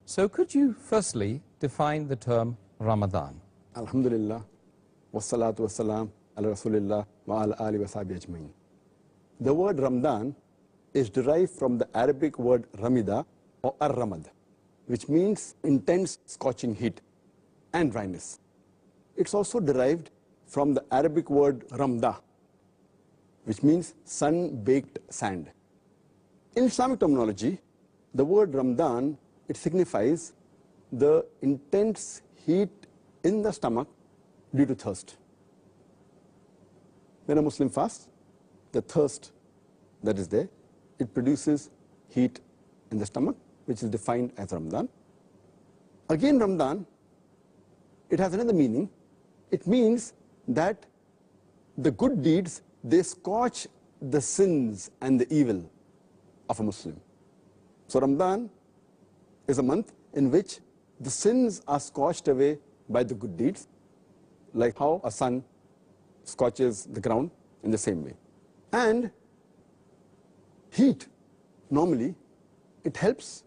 So could you firstly define the term Ramadan? Alhamdulillah, wassalatu wassalam ala rasulillah wa ala alihi wa sahbihi ajmain. The word Ramadan is derived from the Arabic word Ramida or Ar-Ramad, which means intense scorching heat and dryness. It's also derived from the Arabic word Ramda, which means sun-baked sand. In Islamic terminology, the word Ramadan, it signifies the intense heat in the stomach due to thirst. When a Muslim fasts, the thirst that is there, it produces heat in the stomach, which is defined as Ramadan. Again, Ramadan, it has another meaning. It means that the good deeds, they scorch the sins and the evil of a Muslim. So Ramadan is a month in which the sins are scorched away by the good deeds, like how a sun scorches the ground in the same way. And heat, normally, it helps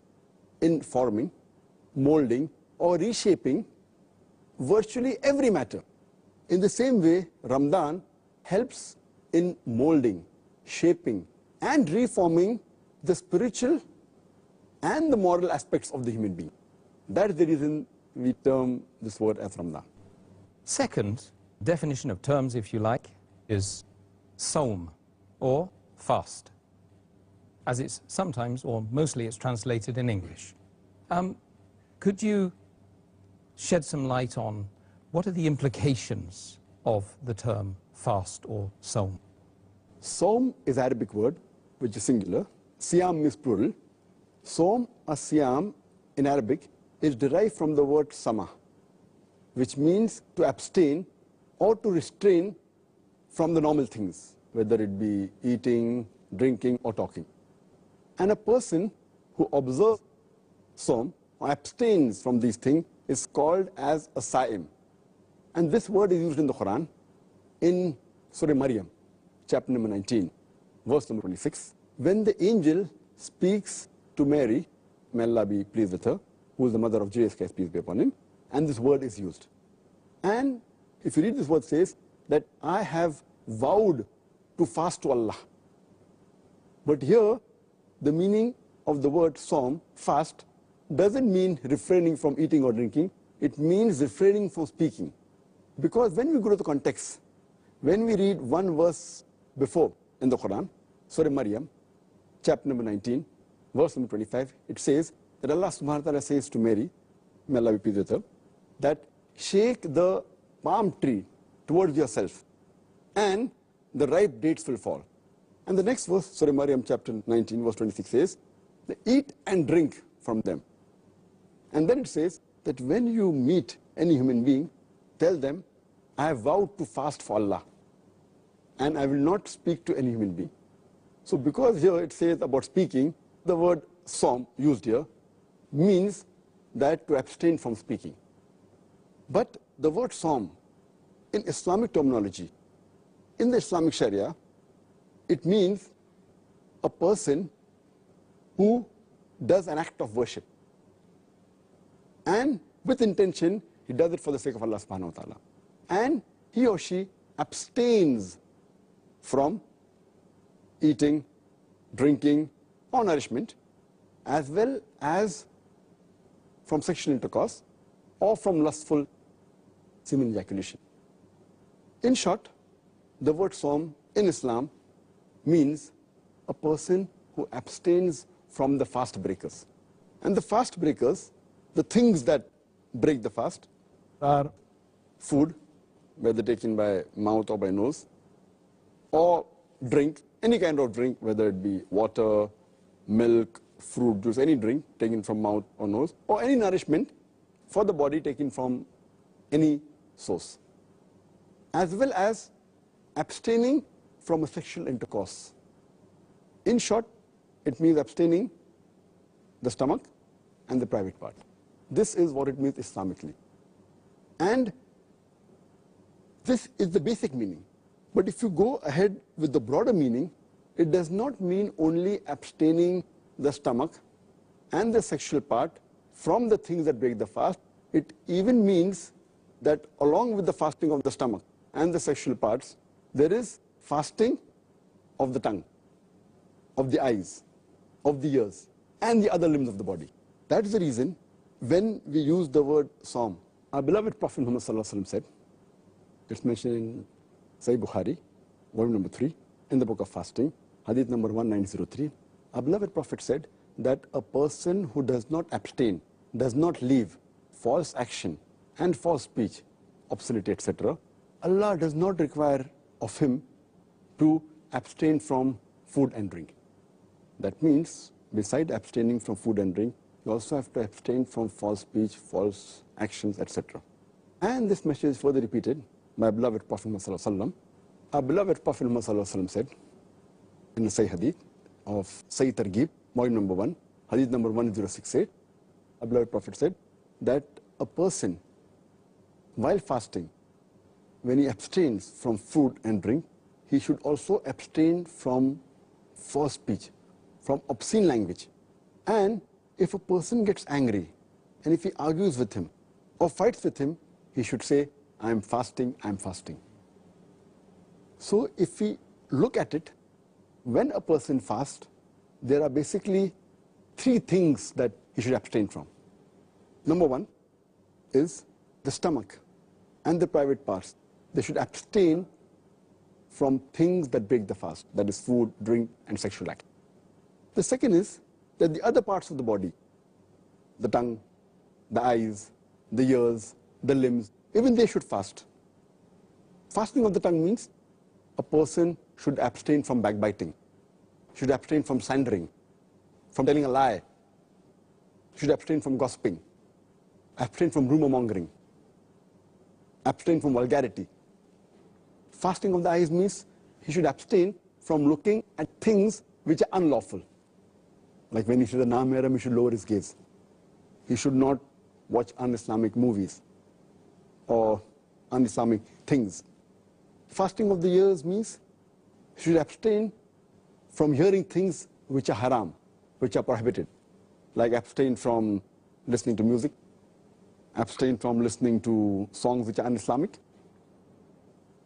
in forming, molding, or reshaping virtually every matter. In the same way, Ramadan helps in molding, shaping, and reforming the spiritual and the moral aspects of the human being. That is the reason we term this word as Ramadan. Second definition of terms, if you like, is Sawm, or fast, as it's sometimes, or mostly it's translated in English. Could you shed some light on what are the implications of the term fast or Sawm? Sawm is Arabic word, which is singular. Siyam means plural. Sawm or Siyam in Arabic is derived from the word Sama, which means to abstain or to restrain from the normal things, whether it be eating, drinking, or talking. And a person who observes Sawm or abstains from these things is called as a Sa'im. And this word is used in the Quran in Surah Maryam, chapter number 19, verse number 26, when the angel speaks to Mary, may Allah be pleased with her, who is the mother of Jesus Christ, peace be upon him, and this word is used. And if you read this word, it says that I have vowed to fast to Allah. But here, the meaning of the word Sawm, fast, doesn't mean refraining from eating or drinking. It means refraining from speaking. Because when we go to the context, when we read one verse before in the Quran, Surah Maryam, chapter number 19, verse number 25, it says that Allah subhanahu wa ta'ala says to Mary, may Allah be pleased with her, that shake the palm tree towards yourself and the ripe dates will fall. And the next verse, Surah Maryam chapter 19, verse 26 says, eat and drink from them. And then it says that when you meet any human being, tell them, I have vowed to fast for Allah and I will not speak to any human being. So because here it says about speaking, the word Sawm used here means that to abstain from speaking. But the word Sawm in Islamic terminology, in the Islamic Sharia, it means a person who does an act of worship. And with intention, he does it for the sake of Allah subhanahu wa ta'ala. And he or she abstains from eating, drinking, or nourishment, as well as from sexual intercourse or from lustful semen ejaculation. In short, the word Sawm in Islam means a person who abstains from the fast breakers. And the fast breakers, the things that break the fast, are food, whether taken by mouth or by nose, or drink, any kind of drink, whether it be water, milk, fruit juice, any drink taken from mouth or nose, or any nourishment for the body taken from any source, as well as abstaining from a sexual intercourse. In short, it means abstaining the stomach and the private part. This is what it means Islamically. And this is the basic meaning. But if you go ahead with the broader meaning, it does not mean only abstaining the stomach and the sexual part from the things that break the fast. It even means that along with the fasting of the stomach and the sexual parts, there is fasting of the tongue, of the eyes, of the ears, and the other limbs of the body. That is the reason when we use the word Saum, our beloved Prophet Muhammad said, it's mentioned in Sahih Bukhari, volume number 3, in the book of fasting, hadith number 1903, our beloved Prophet said that a person who does not abstain, does not leave false action and false speech, obscenity, etc., Allah does not require of him to abstain from food and drink. That means, beside abstaining from food and drink, you also have to abstain from false speech, false actions, etc. And this message is further repeated by beloved Prophet Muhammad. Our beloved Prophet Muhammad said in the Sahih Hadith of Sahih Targhib, volume number 1, Hadith number 1068, our beloved Prophet said that a person, while fasting, when he abstains from food and drink, he should also abstain from false speech, from obscene language. And if a person gets angry, and if he argues with him or fights with him, he should say, I am fasting, I am fasting. So if we look at it, when a person fasts, there are basically 3 things that he should abstain from. Number 1 is the stomach and the private parts. They should abstain from things that break the fast, that is food, drink, and sexual act. The second is that the other parts of the body, the tongue, the eyes, the ears, the limbs, even they should fast. Fasting of the tongue means a person should abstain from backbiting, should abstain from slandering, from telling a lie, should abstain from gossiping, abstain from rumor mongering, abstain from vulgarity. Fasting of the eyes means he should abstain from looking at things which are unlawful. Like when he should Naam-e-Haram, he should lower his gaze. He should not watch un-Islamic movies or un-Islamic things. Fasting of the ears means he should abstain from hearing things which are haram, which are prohibited. Like abstain from listening to music, abstain from listening to songs which are un-Islamic.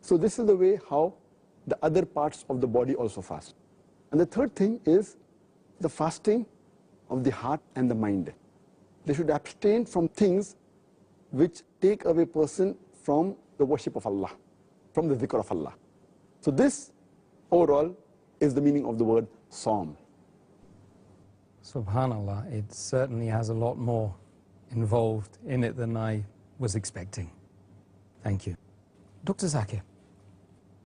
So this is the way how the other parts of the body also fast. And the third thing is the fasting of the heart and the mind. They should abstain from things which take away a person from the worship of Allah, from the dhikr of Allah. So this overall is the meaning of the word Saum. Subhanallah, it certainly has a lot more involved in it than I was expecting. Thank you. Dr. Zakir,